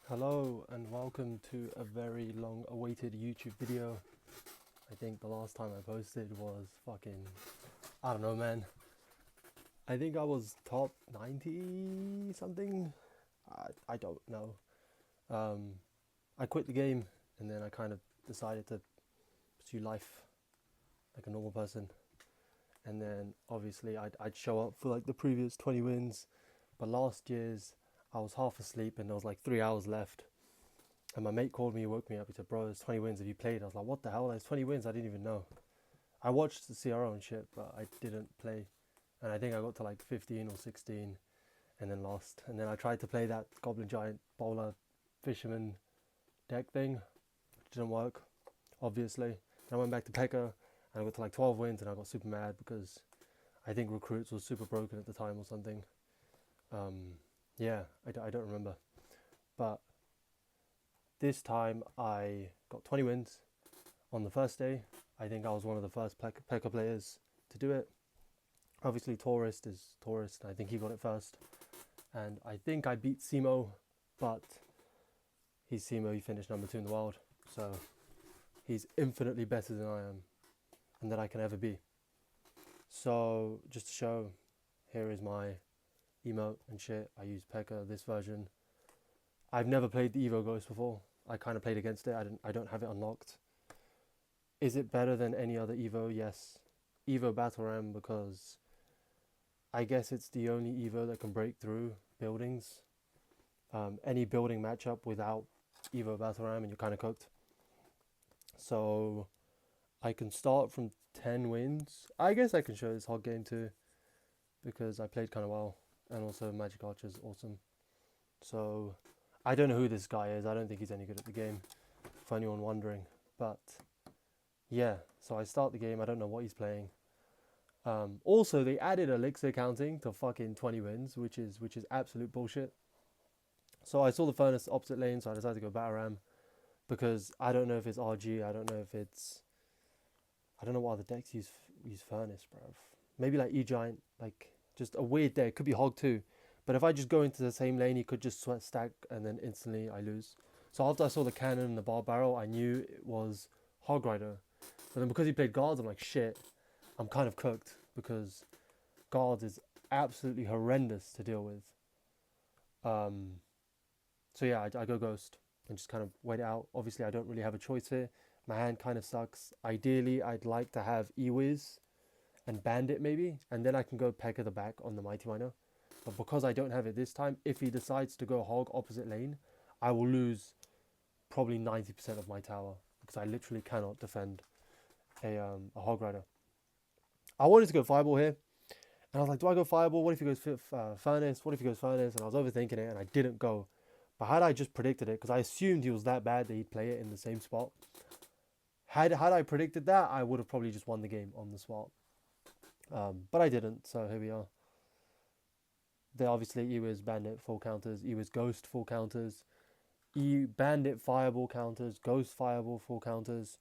Hello and welcome to a very long awaited YouTube video. I think the last time I posted was I don't know, man. I think I was top 90 something. I don't know. I quit the game and then I kind of decided to pursue life like a normal person. And then obviously I'd show up for like the previous 20 wins. But last year's I was half asleep and there was like 3 hours left. And my mate called me, woke me up. He said, "Bro, there's 20 wins. Have you played?" I was like, "What the hell? There's 20 wins. I didn't even know." I watched the CRO and shit, but I didn't play. And I think I got to like 15 or 16 and then lost. And then I tried to play that Goblin Giant Bowler Fisherman deck thing, which didn't work, obviously. And I went back to PEKKA and I got to like 12 wins and I got super mad because I think recruits was super broken at the time or something. Yeah, I don't remember. But this time I got 20 wins on the first day. I think I was one of the first PEKKA players to do it. Obviously Tourist is Tourist, I think he got it first. And I think I beat Simo, but he's Simo, he finished number 2 in the world. So he's infinitely better than I am and that I can ever be. So just to show, here is my emote and shit. I use PEKKA, this version. I've never played the Evo Ghost before. I kind of played against it. I don't have it unlocked. Is it better than any other Evo? Yes. Evo Battle Ram, because I guess it's the only Evo that can break through buildings. Any building matchup without Evo Battle Ram and you're kind of cooked. So I can start from 10 wins. I guess I can show this hog game too, because I played kind of well. And also Magic Archer's awesome. So I don't know who this guy is. I don't think he's any good at the game, for anyone wondering. But yeah, so I start the game. I don't know what he's playing. Also, they added elixir counting to fucking 20 wins, which is absolute bullshit. So I saw the furnace opposite lane, so I decided to go Battle Ram because I don't know if it's RG. I don't know if it's... I don't know what other decks use furnace, bro. Maybe like E-Giant, like just a weird deck. Could be Hog too. But if I just go into the same lane, he could just sweat stack and then instantly I lose. So after I saw the cannon and the bar barrel, I knew it was Hog Rider. But then because he played guards, I'm like, shit, I'm kind of cooked because guards is absolutely horrendous to deal with. So yeah, I go Ghost and just kind of wait it out. Obviously, I don't really have a choice here. My hand kind of sucks. Ideally, I'd like to have E-Wiz and Bandit maybe, and then I can go PEKKA the back on the Mighty Miner. But because I don't have it this time, if he decides to go Hog opposite lane, I will lose probably 90% of my tower because I literally cannot defend a Hog Rider. I wanted to go Fireball here, and I was like, do I go Fireball? What if he goes Furnace? What if he goes Furnace? And I was overthinking it, and I didn't go. But had I just predicted it, because I assumed he was that bad that he'd play it in the same spot, had I predicted that, I would have probably just won the game on the spot. But I didn't, so here we are. There obviously E-Wiz Bandit full counters, E-Wiz Ghost full counters, Bandit Fireball counters, Ghost Fireball full counters.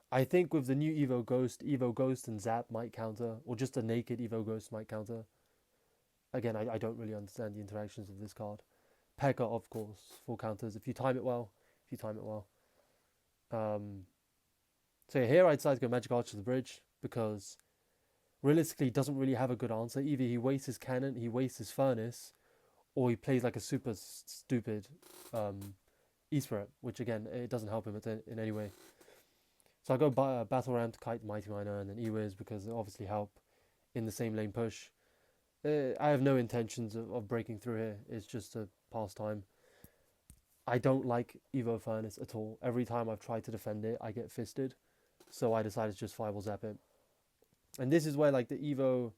I think with the new Evo Ghost and Zap might counter, or just a naked Evo Ghost might counter. Again, I don't really understand the interactions of this card. PEKKA, of course, full counters if you time it well. So here I decided to go Magic Archer to the bridge because realistically he doesn't really have a good answer. Either he wastes his cannon, he wastes his furnace, or he plays like a super stupid E-Spirit, which again, it doesn't help him in any way. So I go Battle Ram to kite the Mighty Miner and then E-Wiz because it obviously help in the same lane push. I have no intentions of breaking through here. It's just a pastime. I don't like Evo Furnace at all. Every time I've tried to defend it, I get fisted. So I decided to just Fireball Zap it. And this is where like the Evo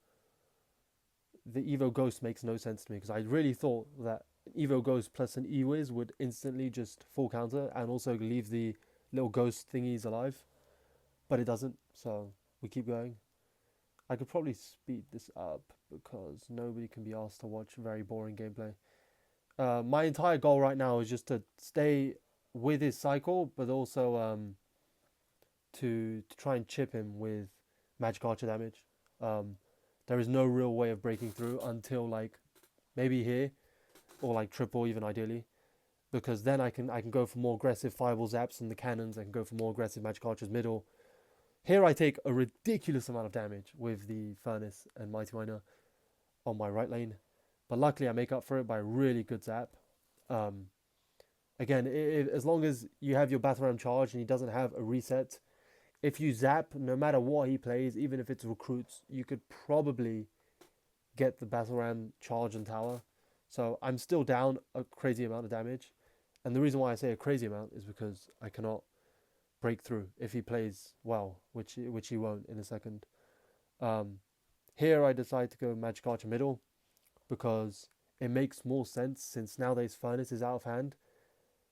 Ghost makes no sense to me because I really thought that Evo Ghost plus an E-Wiz would instantly just full counter and also leave the little ghost thingies alive. But it doesn't, so we keep going. I could probably speed this up because nobody can be asked to watch very boring gameplay. My entire goal right now is just to stay with his cycle, but also to try and chip him with Magic Archer damage. There is no real way of breaking through until like maybe here, or like triple even ideally. because then I can go for more aggressive fireball zaps and the cannons. I can go for more aggressive magic archers middle. Here I take a ridiculous amount of damage with the furnace and mighty miner on my right lane, but luckily I make up for it by a really good zap. Again, as long as you have your battle ram charge and he doesn't have a reset, if you zap, no matter what he plays, even if it's recruits, you could probably get the battle ram charge and tower. So I'm still down a crazy amount of damage. And the reason why I say a crazy amount is because I cannot break through if he plays well, which he won't in a second. Here I decide to go Magic Archer middle because it makes more sense since nowadays Furnace is out of hand.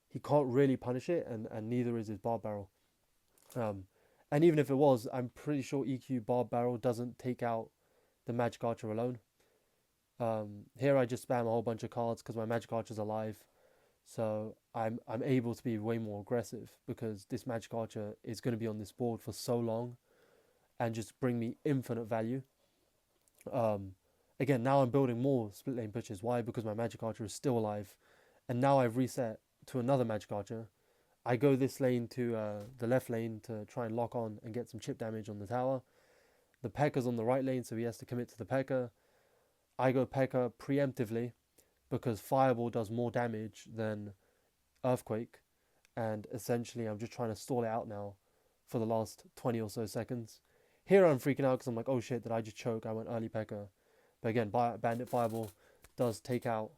He can't really punish it, and neither is his Barb Barrel. And even if it was, I'm pretty sure EQ Barb Barrel doesn't take out the Magic Archer alone. Here I just spam a whole bunch of cards because my Magic Archer's alive. So I'm able to be way more aggressive because this Magic Archer is going to be on this board for so long and just bring me infinite value. Again, now I'm building more split lane pushes. Why? Because my Magic Archer is still alive. And now I've reset to another Magic Archer. I go this lane to the left lane to try and lock on and get some chip damage on the tower. The P.EKKA's on the right lane, so he has to commit to the P.EKKA. I go P.EKKA preemptively because Fireball does more damage than Earthquake. And essentially, I'm just trying to stall it out now for the last 20 or so seconds. Here I'm freaking out because I'm like, oh shit, did I just choke? I went early P.EKKA. But again, Bandit Fireball does take out.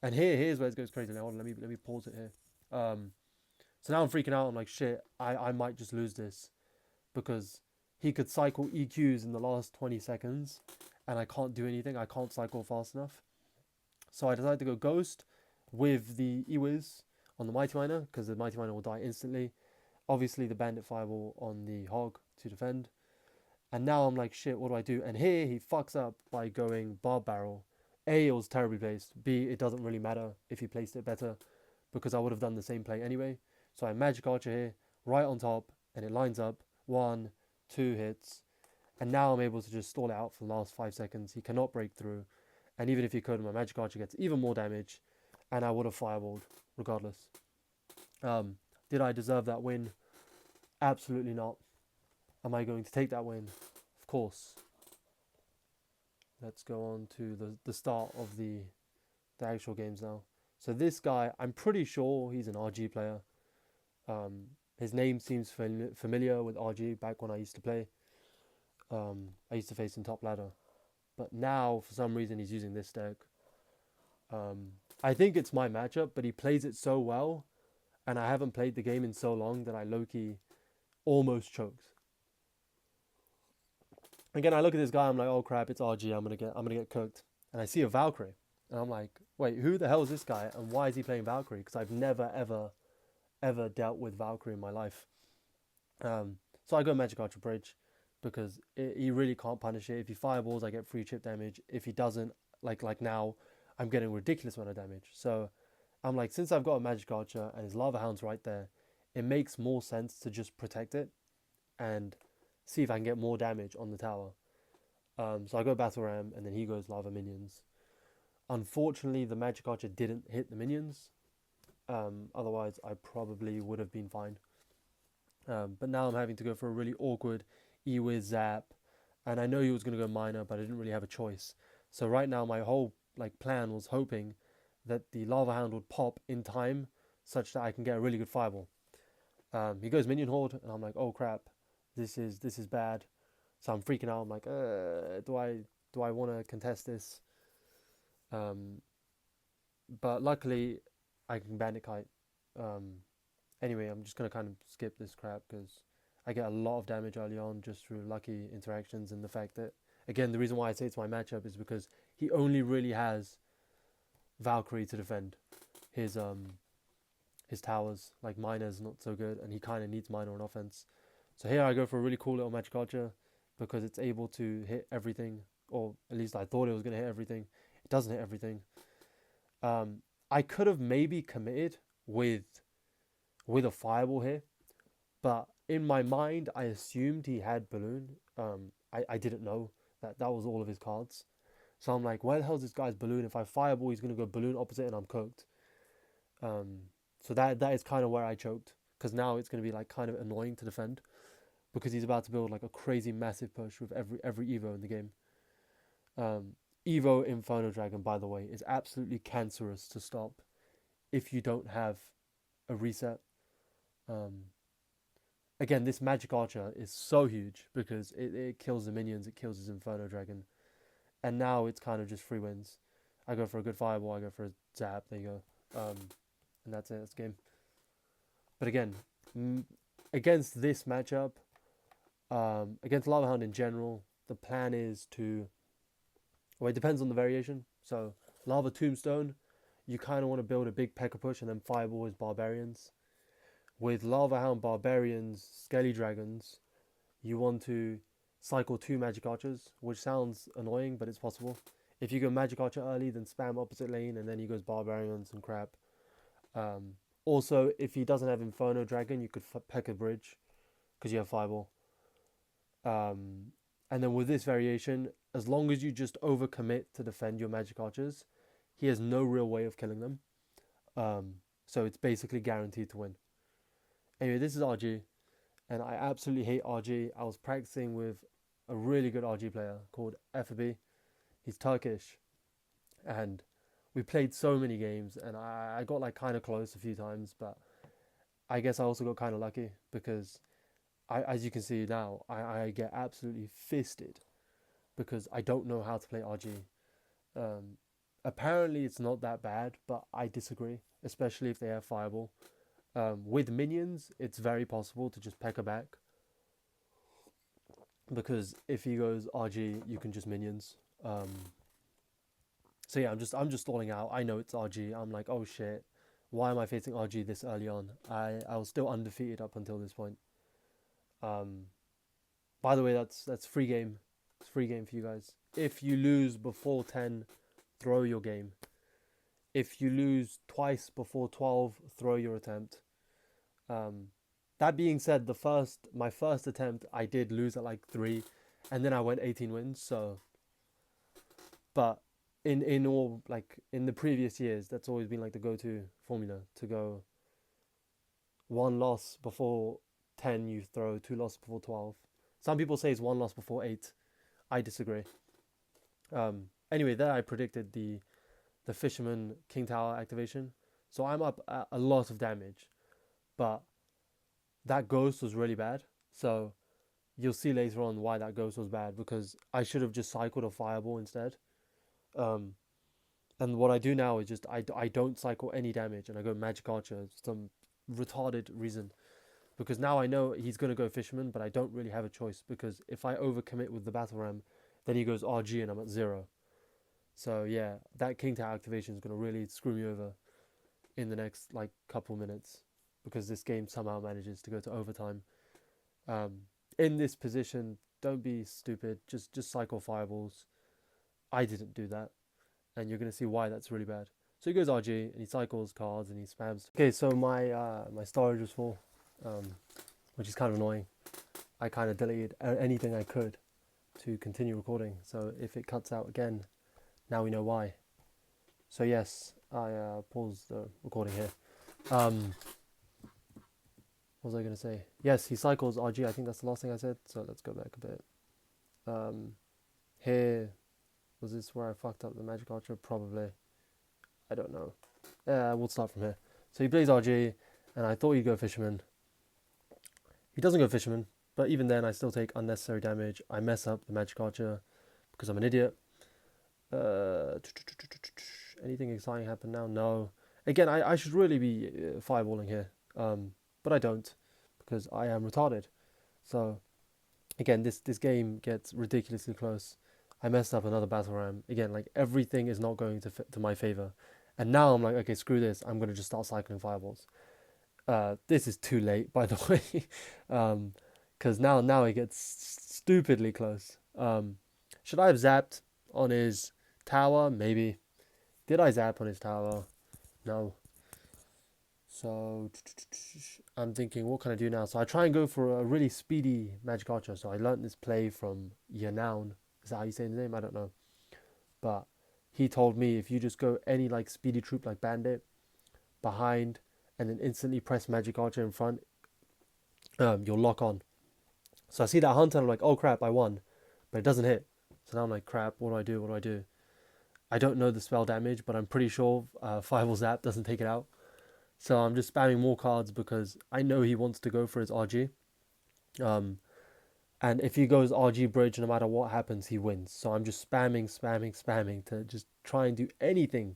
And here's where it goes crazy. Now, hold on, let me pause it here. So now I'm freaking out. I'm like, shit, I might just lose this because he could cycle EQs in the last 20 seconds and I can't do anything. I can't cycle fast enough. So I decided to go Ghost with the E-Wiz on the Mighty Miner because the Mighty Miner will die instantly. Obviously the Bandit Fireball on the Hog to defend. And now I'm like, shit, what do I do? And here he fucks up by going Barb Barrel. A, it was terribly placed. B, it doesn't really matter if he placed it better because I would have done the same play anyway. So I Magic Archer here, right on top, and it lines up. 1, 2 hits. And now I'm able to just stall it out for the last 5 seconds. He cannot break through. And even if he could, my Magic Archer gets even more damage. And I would have fireballed, regardless. Did I deserve that win? Absolutely not. Am I going to take that win? Of course. Let's go on to the start of the actual games now. So this guy, I'm pretty sure he's an RG player. His name seems familiar with RG back when I used to play. I used to face in top ladder. But now, for some reason, he's using this deck. I think it's my matchup, but he plays it so well. And I haven't played the game in so long that I low-key almost choked. Again, I look at this guy, I'm like, oh crap, it's RG, I'm gonna get cooked. And I see a Valkyrie. And I'm like, wait, who the hell is this guy? And why is he playing Valkyrie? Because I've never, ever dealt with Valkyrie in my life. So I go Magic Archer Bridge because he really can't punish it. If he fireballs, I get free chip damage. If he doesn't, like now, I'm getting a ridiculous amount of damage. So I'm like, since I've got a Magic Archer and his Lava Hound's right there, it makes more sense to just protect it and see if I can get more damage on the tower. So I go Battle Ram and then he goes Lava Minions. Unfortunately, the Magic Archer didn't hit the minions. Otherwise, I probably would have been fine. But now I'm having to go for a really awkward E-Wiz Zap. And I know he was going to go Miner, but I didn't really have a choice. So right now, my whole plan was hoping that the Lava Hound would pop in time such that I can get a really good fireball. He goes Minion Horde, and I'm like, oh crap, this is bad. So I'm freaking out. I'm like, do I want to contest this? But luckily, I can Bandit Kite. Anyway, I'm just going to kind of skip this crap because I get a lot of damage early on just through lucky interactions and the fact that, again, the reason why I say it's my matchup is because he only really has Valkyrie to defend his towers. Like Miner's not so good and he kind of needs Miner on offense. So here I go for a really cool little Magic Archer because it's able to hit everything, or at least I thought it was going to hit everything. It doesn't hit everything. I could have maybe committed with a fireball here, but in my mind I assumed he had balloon. I didn't know that was all of his cards, so I'm like, where the hell is this guy's balloon? If I fireball, he's gonna go balloon opposite and I'm cooked. So that is kind of where I choked, because now it's going to be like kind of annoying to defend, because he's about to build like a crazy massive push with every Evo in the game. Evo Inferno Dragon, by the way, is absolutely cancerous to stop if you don't have a reset. Again, this Magic Archer is so huge because it kills the minions, it kills his Inferno Dragon, and now it's kind of just free wins. I go for a good Fireball, I go for a Zap, there you go, and that's it, that's game. But again, against this matchup, against Lava Hound in general, the plan is to, well, it depends on the variation. So Lava Tombstone, you kind of want to build a big P.E.K.KA push and then Fireball his Barbarians. With Lava Hound Barbarians, Skelly Dragons, you want to cycle 2 Magic Archers, which sounds annoying, but it's possible. If you go Magic Archer early, then spam opposite lane, and then he goes Barbarians and crap. Also, if he doesn't have Inferno Dragon, you could P.E.K.KA Bridge, because you have Fireball. And then with this variation, as long as you just overcommit to defend your Magic Archers, he has no real way of killing them. So it's basically guaranteed to win. Anyway, this is RG, and I absolutely hate RG. I was practicing with a really good RG player called FB. He's Turkish, and we played so many games, and I got like kind of close a few times, but I guess I also got kind of lucky because as you can see now, I get absolutely fisted because I don't know how to play RG. Apparently it's not that bad, but I disagree, especially if they have Fireball. With minions, it's very possible to just P.E.K.KA back, because if he goes RG, you can just minions. So yeah, I'm just stalling out. I know it's RG. I'm like, oh shit, why am I facing RG this early on? I was still undefeated up until this point. By the way, that's free game. It's free game for you guys. If you lose before 10, throw your game. If you lose twice before 12, throw your attempt. That being said, my first attempt, I did lose at like 3, and then I went 18 wins. So, but in all, like in the previous years, that's always been like the go-to formula, to go 1 loss before 10, you throw 2 losses before 12. Some people say it's 1 loss before 8. I disagree. Anyway, there I predicted the Fisherman King Tower activation. So I'm up a lot of damage, but that ghost was really bad. So you'll see later on why that ghost was bad, because I should have just cycled a Fireball instead. And what I do now is just I don't cycle any damage, and I go Magic Archer, some retarded reason, because now I know he's going to go Fisherman, but I don't really have a choice, because if I overcommit with the Battle Ram, then he goes RG and I'm at 0. So yeah, that King Tower activation is going to really screw me over in the next like couple minutes, because this game somehow manages to go to overtime. In this position, don't be stupid, just cycle Fireballs. I didn't do that, and you're going to see why that's really bad. So he goes RG and he cycles cards and he spams. Okay, so my storage was full, which is kind of annoying. I kind of deleted anything I could to continue recording, so if it cuts out again, now we know why. So yes, I paused the recording here. What was I going to say? Yes, he cycles RG. I think that's the last thing I said. So let's go back a bit. Here, was this where I fucked up the Magic Archer? Probably. I don't know. We'll start from here. So he plays RG, and I thought he'd go Fisherman. He doesn't go Fisherman, but even then I still take unnecessary damage. I mess up the Magic Archer because I'm an idiot. Anything exciting happen now? No. Again, I should really be fireballing here, but I don't, because I am retarded. So again, this game gets ridiculously close. I messed up another Battle Ram. Again, like everything is not going to my favor. And now I'm like, okay, screw this. I'm going to just start cycling Fireballs. This is too late, by the way, because now it gets stupidly close. Should I have zapped on his tower? Maybe. Did I zap on his tower? No. So I'm thinking, what can I do now? So I try and go for a really speedy Magic Archer. So I learned this play from Yanown. Is that how you say his name? I don't know. But he told me if you just go any like speedy troop like Bandit behind and then instantly press Magic Archer in front, you'll lock on. So I see that Hunter, I'm like, oh crap, I won. But it doesn't hit. So now I'm like, crap, what do I do? What do I do? I don't know the spell damage, but I'm pretty sure Fireball Zap doesn't take it out. So I'm just spamming more cards because I know he wants to go for his RG. And if he goes RG Bridge, no matter what happens, he wins. So I'm just spamming to just try and do anything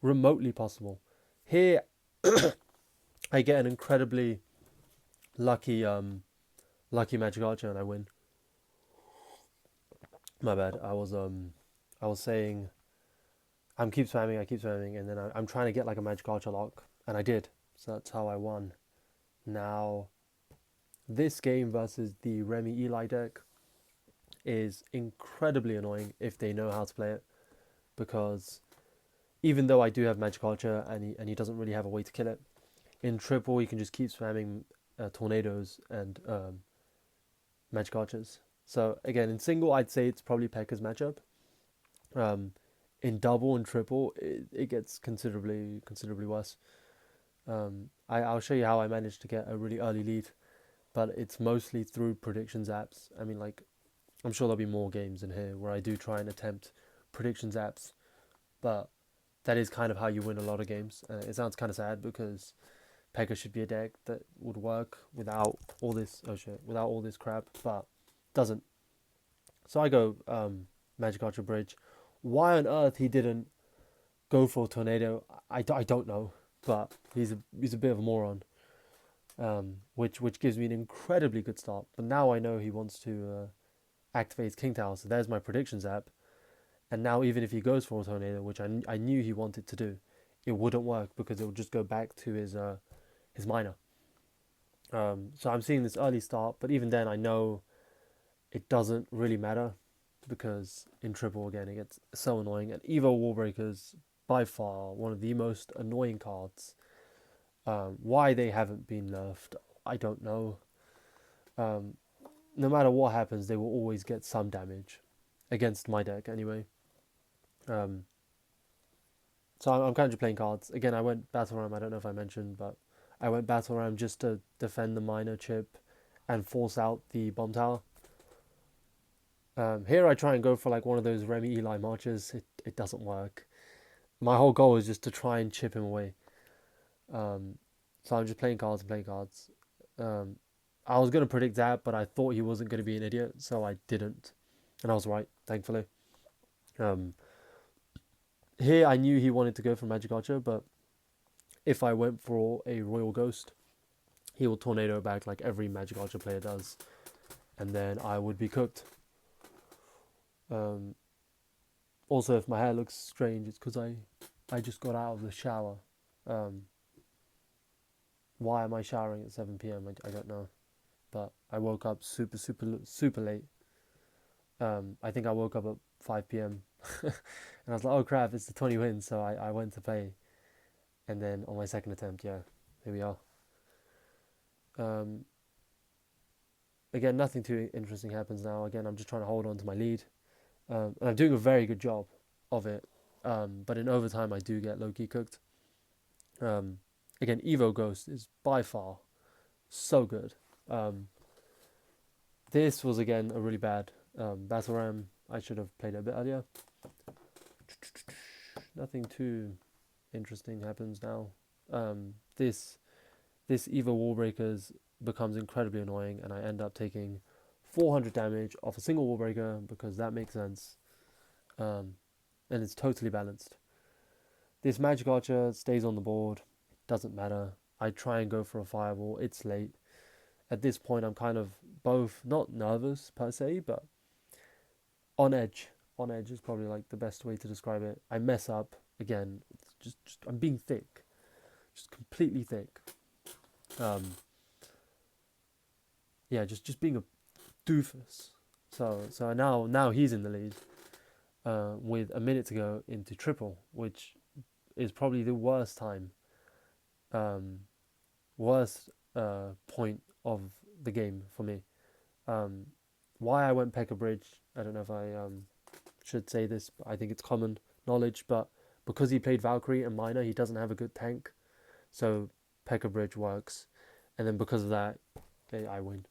remotely possible. Here, I get an incredibly lucky Magic Archer and I win. My bad. I was saying I keep spamming, and then I'm trying to get like a Magic Archer lock, and I did. So that's how I won. Now, this game versus the Remy Eli deck is incredibly annoying if they know how to play it, because even though I do have Magic Archer and he doesn't really have a way to kill it, in triple you can just keep spamming tornadoes and Magic Archers. So again, in single I'd say it's probably Pekka's matchup. In double and triple it gets considerably worse. I'll show you how I managed to get a really early lead, but it's mostly through predictions apps. I mean, like, I'm sure there'll be more games in here where I do try and attempt predictions apps, but that is kind of how you win a lot of games. It sounds kind of sad because Pekka should be a deck that would work without all this without all this crap, but doesn't. So I go Magic Archer Bridge. Why on earth he didn't go for a Tornado, I don't know, but he's a bit of a moron. Which gives me an incredibly good start. But now I know he wants to activate his King Tower, so there's my predictions app. And now even if he goes for a Tornado, which I knew he wanted to do, it wouldn't work because it would just go back to his minor. So I'm seeing this early start, but even then I know it doesn't really matter because in triple again it gets so annoying. And Evo Wallbreaker's by far one of the most annoying cards. Why they haven't been nerfed, I don't know. No matter what happens, they will always get some damage against my deck anyway. So I'm kind of just playing cards. Again, I went Battle Ram, I don't know if I mentioned, but I went Battle Ram just to defend the minor chip and force out the bomb tower. Here I try and go for like one of those Remy Eli marches. It doesn't work. My whole goal is just to try and chip him away. So I'm just playing cards. I was going to predict that, but I thought he wasn't going to be an idiot, so I didn't. And I was right, thankfully. Here I knew he wanted to go for Magic Archer, but if I went for a Royal Ghost, he will Tornado back like every Magic Archer player does. And then I would be cooked. Also, if my hair looks strange, it's because I just got out of the shower. Why am I showering at 7 p.m? I don't know. But I woke up super late. I think I woke up at 5 p.m. and I was like, oh crap, it's the 20 wins. So I went to play. And then on my second attempt, yeah, here we are. Again, nothing too interesting happens now. Again, I'm just trying to hold on to my lead. And I'm doing a very good job of it. But in overtime, I do get low-key cooked. Again, Evo Ghost is by far so good. This was, again, a really bad Battle Ram. I should have played it a bit earlier. Nothing too interesting happens now. This Evo Wallbreakers becomes incredibly annoying, and I end up taking 400 damage off a single Wallbreaker because that makes sense. And it's totally balanced. This Magic Archer stays on the board. Doesn't matter. I try and go for a Fireball. It's late. At this point, I'm kind of both not nervous per se, but on edge. On edge is probably like the best way to describe it. I mess up again. It's just I'm being thick, just completely thick. Yeah, just being a doofus. So now he's in the lead with a minute to go into triple, which is probably the worst time, worst point of the game for me. Why I went Pekka Bridge, I don't know if I should say this, but I think it's common knowledge, but because he played Valkyrie and Minor, he doesn't have a good tank. So PEKKA Bridge works, and then because of that, I win.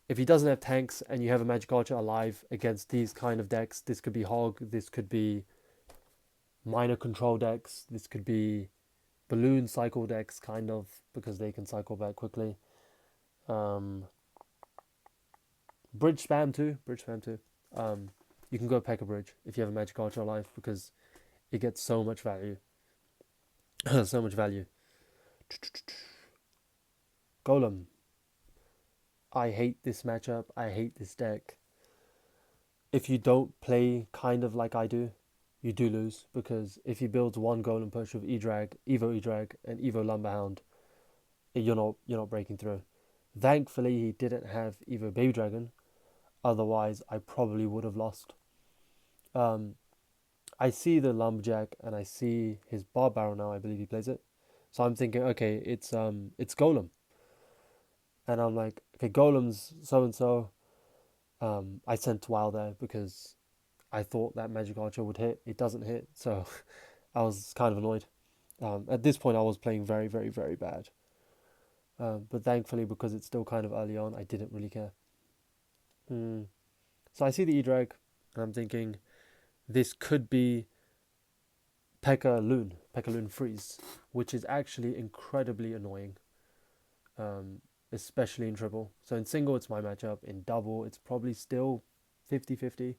If he doesn't have tanks and you have a Magic Archer alive against these kind of decks, this could be Hog, this could be minor control decks, this could be balloon cycle decks, kind of, because they can cycle back quickly. Bridge spam too. You can go PEKKA Bridge if you have a Magic Archer alive, because it gets so much value. So much value. Golem. I hate this matchup. I hate this deck. If you don't play kind of like I do, you do lose, because if he builds one Golem push with Evo E-Drag, and Evo Lumberhound, you're not breaking through. Thankfully, he didn't have Evo Baby Dragon. Otherwise, I probably would have lost. I see the Lumberjack and I see his Bar Barrel now. I believe he plays it. So I'm thinking, okay, it's Golem. And I'm like, okay, Golem's so and so. I sent Wild there because I thought that Magic Archer would hit. It doesn't hit, so I was kind of annoyed. At this point, I was playing very, very, very bad. But thankfully, because it's still kind of early on, I didn't really care. So I see the E-Drag, and I'm thinking, this could be PEKKA Loon Freeze, which is actually incredibly annoying, especially in triple. So in single, it's my matchup. In double, it's probably still 50-50.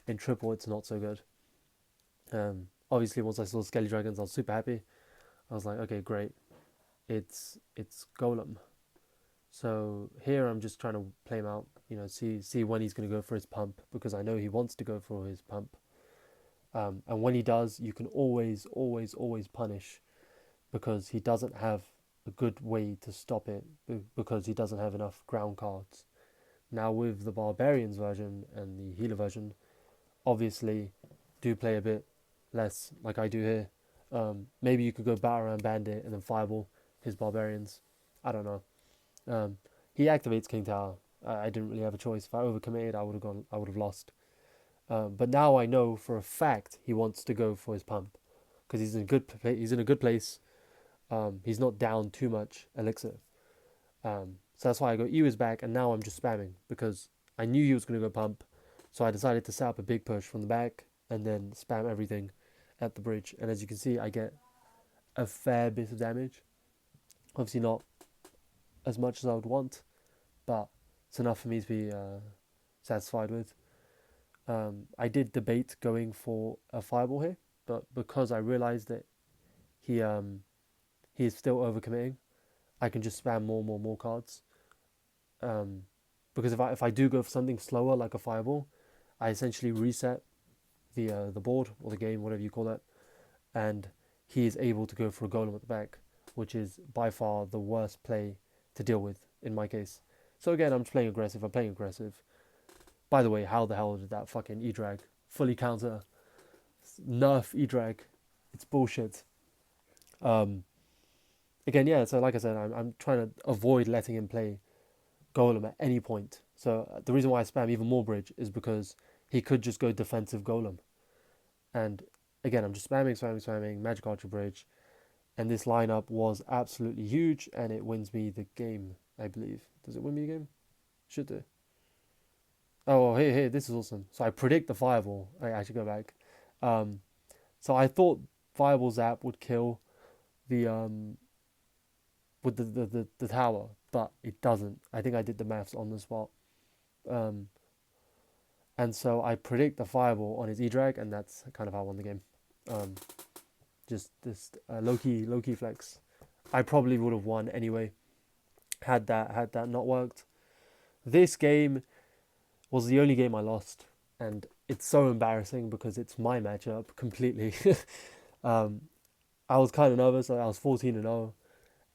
In triple, it's not so good. Obviously, once I saw Skelly Dragons, I was super happy. I was like, okay, great. It's Golem. So here I'm just trying to play him out, see when he's going to go for his pump, because I know he wants to go for his pump. And when he does, you can always punish, because he doesn't have a good way to stop it, because he doesn't have enough ground cards. Now with the Barbarians version and the Healer version, obviously do play a bit less like I do here. Maybe you could go Batarang Bandit and then Fireball his Barbarians. I don't know. He activates King Tower. I didn't really have a choice. If I overcommitted, I would have lost. But now I know for a fact he wants to go for his pump, because he's in a good place. He's not down too much elixir. So that's why I go Ewa's back, and now I'm just spamming, because I knew he was going to go pump. So I decided to set up a big push from the back and then spam everything at the bridge. And as you can see, I get a fair bit of damage. Obviously not as much as I would want, but it's enough for me to be satisfied with. I did debate going for a Fireball here, but because I realized that he is still overcommitting, I can just spam more cards. Because if I do go for something slower like a Fireball, I essentially reset the board or the game, whatever you call it, and he is able to go for a Golem at the back, which is by far the worst play to deal with in my case. So again, I'm just playing aggressive. I'm playing aggressive. By the way, how the hell did that fucking E-Drag fully counter? Nerf E-Drag. It's bullshit. Again, yeah, so like I said, I'm trying to avoid letting him play Golem at any point. So the reason why I spam even more bridge is because he could just go defensive Golem. And again, I'm just spamming Magic Archer bridge. And this lineup was absolutely huge, and it wins me the game, I believe. Does it win me the game? Should do. Oh, hey, this is awesome. So I predict the Fireball. I should go back. So I thought Fireball Zap would kill the with the tower, but it doesn't. I think I did the maths on the spot. And so I predict the Fireball on his E-Drag, and that's kind of how I won the game. Just this low-key flex. I probably would have won anyway had that not worked. This game was the only game I lost, and it's so embarrassing because it's my matchup completely. I was kind of nervous. I was 14-0,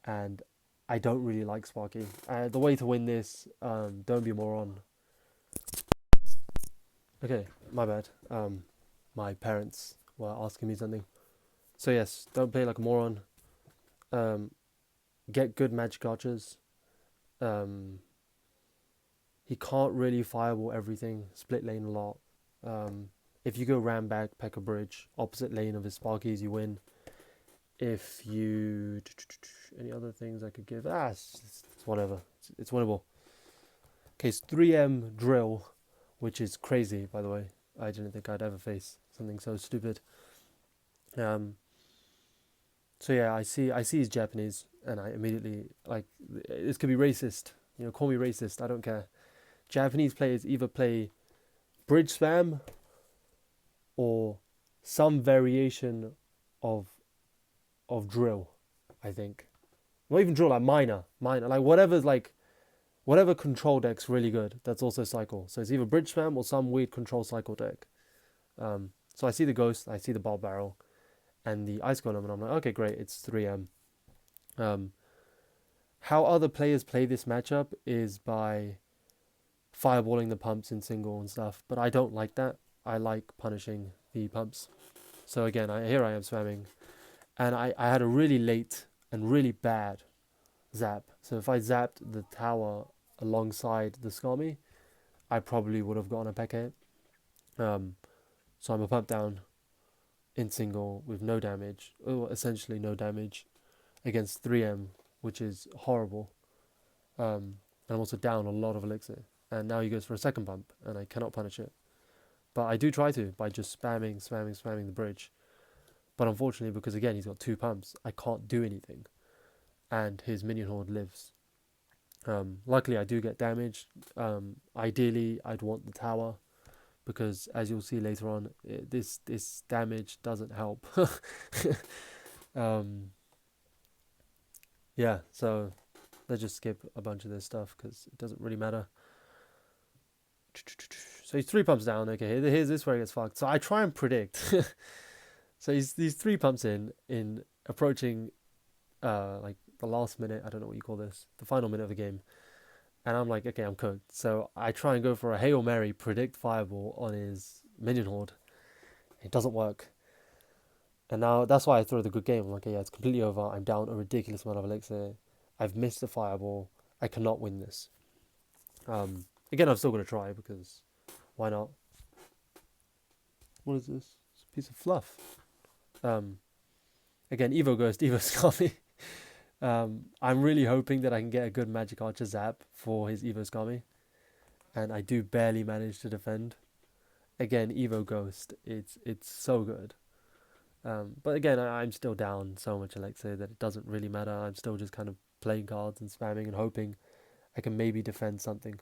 and I don't really like Sparky. The way to win this, don't be a moron. Okay, my bad. My parents were asking me something. So yes, don't play like a moron. Get good Magic Archers. He can't really Fireball everything. Split lane a lot. If you go ram back, PEKKA Bridge, opposite lane of his Sparkies, you win. if you... Any other things I could give? It's whatever. It's winnable. Okay, it's 3M drill, which is crazy, by the way. I didn't think I'd ever face something so stupid. So yeah, I see he's Japanese, and I immediately, like, this could be racist. You know, call me racist, I don't care. Japanese players either play bridge spam or some variation of drill, I think. Not even drill, like minor, like whatever control deck's really good, that's also cycle. So it's either bridge spam or some weird control cycle deck. So I see the ghost, I see the ball barrel, and the ice golem, and I'm like, okay, great, it's 3M. How other players play this matchup is by fireballing the pumps in single and stuff, but I don't like that. I like punishing the pumps. So again, here I am spamming, and I had a really late and really bad zap. So if I zapped the tower alongside the Skami, I probably would have gotten a PEKKA. So I'm a pump down in single with no damage, or essentially no damage, against 3M, which is horrible. And I'm also down a lot of elixir. And now he goes for a second pump, and I cannot punish it. But I do try to, by just spamming the bridge. But unfortunately, because again, he's got 2 pumps, I can't do anything. And his minion horde lives. Luckily, I do get damage. Ideally, I'd want the tower, because as you'll see later on, this damage doesn't help. Yeah, so let's just skip a bunch of this stuff, because it doesn't really matter. So he's 3 pumps down. Okay, here's this where he gets fucked. So I try and predict. So he's 3 pumps in approaching like the last minute. I don't know what you call this, the final minute of the game. And I'm like, okay, I'm cooked. So I try and go for a Hail Mary, predict fireball on his minion horde. It doesn't work. And now that's why I throw the good game. I'm like, yeah, it's completely over. I'm down a ridiculous amount of elixir. I've missed the fireball. I cannot win this. Again, I'm still going to try, because why not? What is this? It's a piece of fluff. Again, Evo Ghost, Evo Skami. I'm really hoping that I can get a good Magic Archer zap for his Evo Skami. And I do barely manage to defend. Again, Evo Ghost, it's so good. But again, I'm still down so much elixir that it doesn't really matter. I'm still just kind of playing cards and spamming and hoping I can maybe defend something.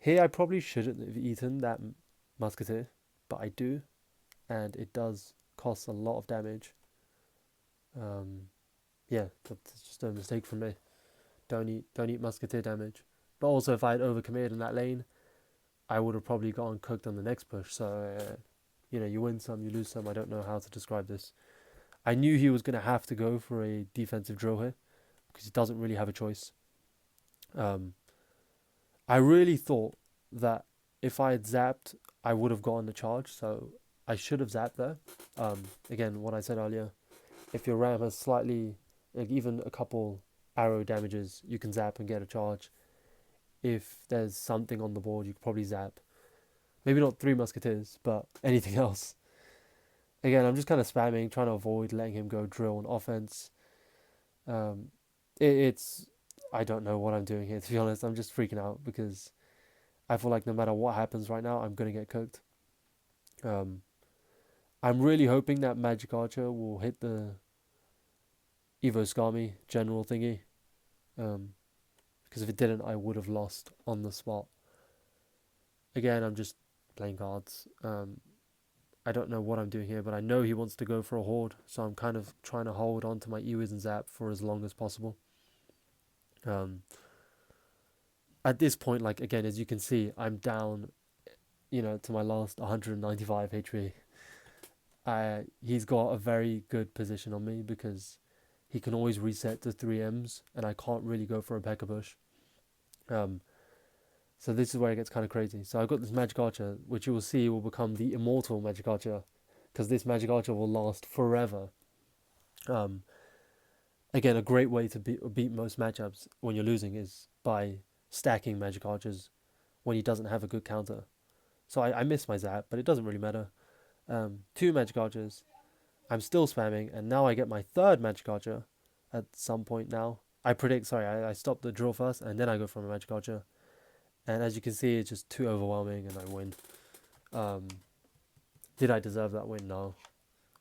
Here I probably shouldn't have eaten that musketeer, but I do, and it does cost a lot of damage. Yeah, that's just a mistake from me. Don't eat musketeer damage. But also, if I had overcommitted in that lane, I would have probably gotten cooked on the next push. So, you know, you win some, you lose some. I don't know how to describe this. I knew he was going to have to go for a defensive drill here, because he doesn't really have a choice. I really thought that if I had zapped, I would have gotten the charge, so I should have zapped there. Again, what I said earlier, if your ram has slightly, like even a couple arrow damages, you can zap and get a charge. If there's something on the board, you could probably zap. Maybe not 3 musketeers, but anything else. Again, I'm just kind of spamming, trying to avoid letting him go drill on offense. It's I don't know what I'm doing here, to be honest. I'm just freaking out, because I feel like no matter what happens right now, I'm going to get cooked. I'm really hoping that Magic Archer will hit the Evo Skami general thingy. Because if it didn't, I would have lost on the spot. Again, I'm just playing cards. I don't know what I'm doing here, but I know he wants to go for a horde, so I'm kind of trying to hold on to my Ewiz and Zap for as long as possible. At this point, like, again, as you can see, I'm down, you know, to my last 195 HP. He's got a very good position on me, because he can always reset to 3Ms, and I can't really go for a P.E.K.K.A push. So this is where it gets kind of crazy. So I've got this Magic Archer, which you will see will become the immortal Magic Archer, because this Magic Archer will last forever. Again, a great way to beat most matchups when you're losing is by stacking Magic Archers when he doesn't have a good counter. So I missed my Zap, but it doesn't really matter. 2 Magic Archers. I'm still spamming, and now I get my third Magic Archer at some point now. I stop the draw first, and then I go for my Magic Archer. And as you can see, it's just too overwhelming, and I win. Did I deserve that win? No.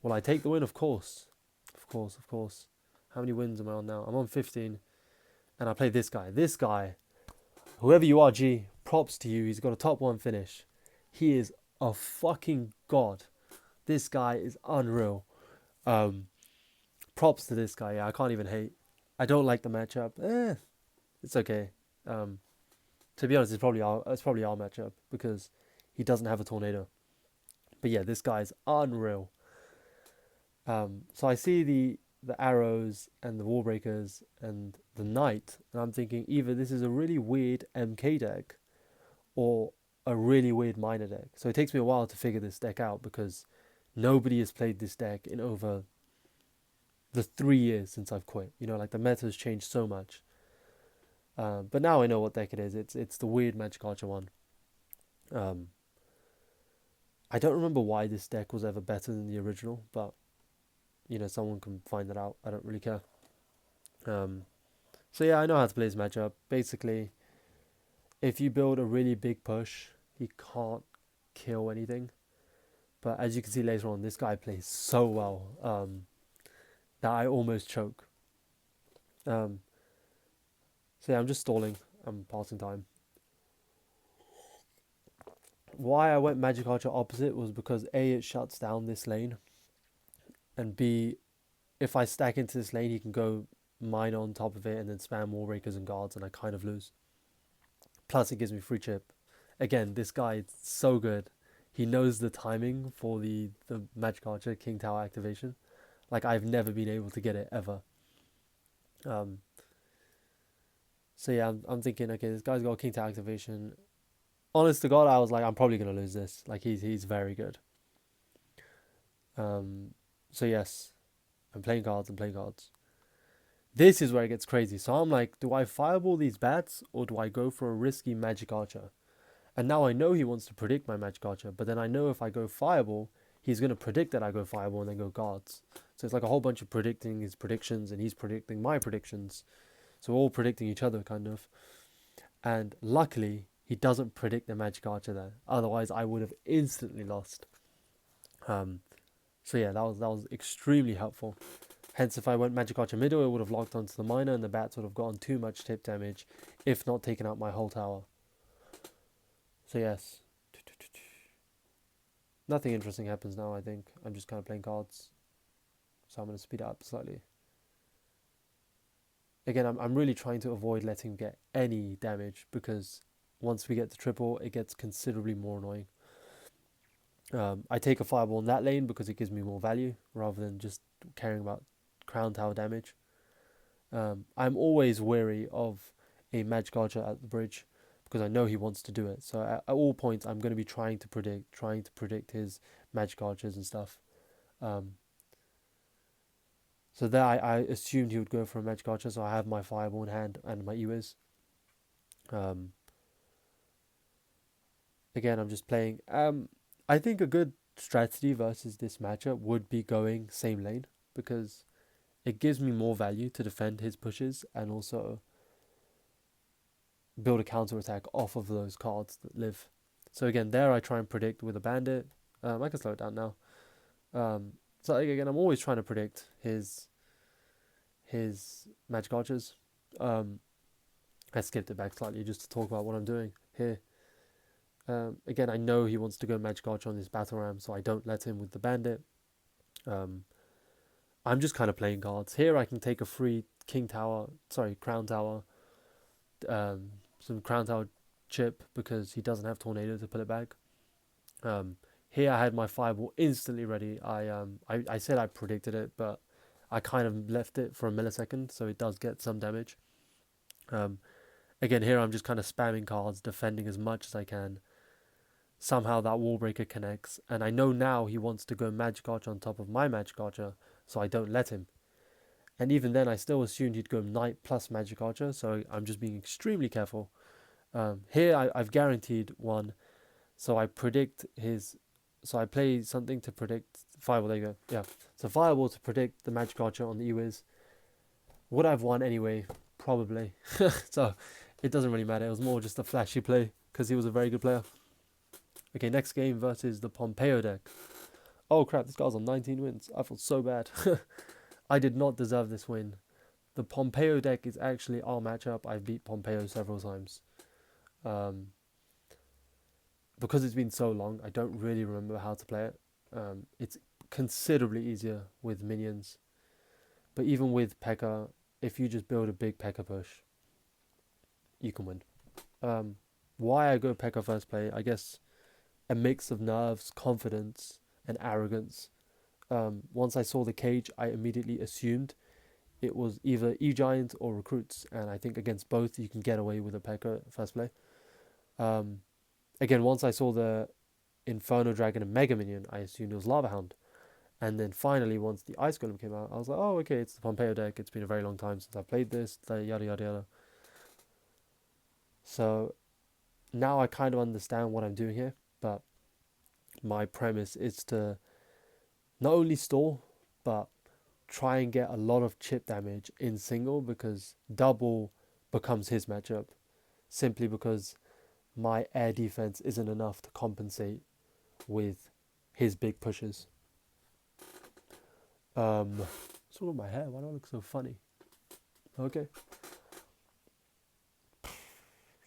Will I take the win? Of course. Of course, of course. How many wins am I on now? I'm on 15. And I play this guy. This guy, whoever you are, G, props to you. He's got a top 1 finish. He is a fucking god. This guy is unreal. Props to this guy. Yeah, I can't even hate. I don't like the matchup. It's okay. To be honest, it's probably our matchup because he doesn't have a tornado. But yeah, this guy is unreal. So I see the arrows and the wall breakers and the knight, and I'm thinking either this is a really weird MK deck or a really weird miner deck. So it takes me a while to figure this deck out because nobody has played this deck in over the 3 years since I've quit. You know, like the meta has changed so much. But now I know what deck it is. It's the weird Magic Archer one. I don't remember why this deck was ever better than the original, but you know, someone can find that out. I don't really care. So yeah, I know how to play this matchup. Basically, if you build a really big push, he can't kill anything. But as you can see later on, this guy plays so well that I almost choke. So yeah, I'm just stalling. I'm passing time. Why I went Magic Archer opposite was because A, it shuts down this lane, and B, if I stack into this lane, he can go mine on top of it and then spam wall breakers and guards, and I kind of lose. Plus, it gives me free chip. Again, this guy is so good. He knows the timing for the Magic Archer King Tower activation. Like, I've never been able to get it, ever. So yeah, I'm thinking, okay, this guy's got a King Tower activation. Honest to God, I was like, I'm probably going to lose this. Like, he's very good. So yes, I'm playing cards. This is where it gets crazy. So I'm like, do I fireball these bats or do I go for a risky Magic Archer? And now I know he wants to predict my Magic Archer, but then I know if I go fireball, he's going to predict that I go fireball and then go guards. So it's like a whole bunch of predicting his predictions, and he's predicting my predictions. So we're all predicting each other, kind of. And luckily, he doesn't predict the Magic Archer there. Otherwise, I would have instantly lost. So yeah, that was extremely helpful. Hence, if I went Magic Archer middle, it would have locked onto the miner, and the bats would have gotten too much tip damage, if not taken out my whole tower. So yes. Nothing interesting happens now, I think. I'm just kind of playing cards. So I'm going to speed it up slightly. Again, I'm really trying to avoid letting him get any damage, because once we get to triple, it gets considerably more annoying. I take a fireball in that lane because it gives me more value, rather than just caring about crown tower damage. I'm always wary of a Magic Archer at the bridge, because I know he wants to do it. So at all points, I'm going to be trying to predict his Magic Archers and stuff. So there, I assumed he would go for a Magic Archer, so I have my Fireball in hand and my Ewiz. Again, I'm just playing. I think a good strategy versus this matchup would be going same lane, because it gives me more value to defend his pushes and also build a counter attack off of those cards that live. So again, there I try and predict with a bandit. I can slow it down now. So again, I'm always trying to predict his Magic Archers. I skipped it back slightly just to talk about what I'm doing here. Again, I know he wants to go Magic Archer on this battle ram, so I don't let him with the bandit. I'm just kind of playing cards. Here I can take a free Crown Tower, some Crown Tower chip, because he doesn't have Tornado to put it back. Here I had my Fireball instantly ready. I said I predicted it, but I kind of left it for a millisecond, so it does get some damage. Again, here I'm just kind of spamming cards, defending as much as I can. Somehow that wall breaker connects, and I know now he wants to go Magic Archer on top of my Magic Archer, so I don't let him. And even then, I still assumed he'd go Knight plus Magic Archer, so I'm just being extremely careful. Here I've guaranteed one, so I predict his So I play something to predict Fireball. There you go. Yeah. So Fireball to predict the Magic Archer on the E-Wiz. Would I've won anyway? Probably. So it doesn't really matter. It was more just a flashy play because he was a very good player. Okay, next game versus the Pompeo deck. Oh crap, this guy's on 19 wins. I felt so bad. I did not deserve this win. The Pompeo deck is actually our matchup. I've beat Pompeo several times. Because it's been so long, I don't really remember how to play it. It's considerably easier with minions. But even with PEKKA, if you just build a big PEKKA push, you can win. Why I go PEKKA first play, I guess a mix of nerves, confidence, and arrogance. Once I saw the cage, I immediately assumed it was either E-Giant or Recruits, and I think against both you can get away with a PEKKA first play. Again, once I saw the Inferno Dragon and Mega Minion, I assumed it was Lava Hound. And then finally, once the Ice Golem came out, I was like, oh, okay, it's the Pompeo deck. It's been a very long time since I've played this, yada, yada, yada. So now I kind of understand what I'm doing here, but my premise is to not only stall, but try and get a lot of chip damage in single, because double becomes his matchup, simply because my air defense isn't enough to compensate with his big pushes. What's wrong with my hair? Why do I look so funny? Okay.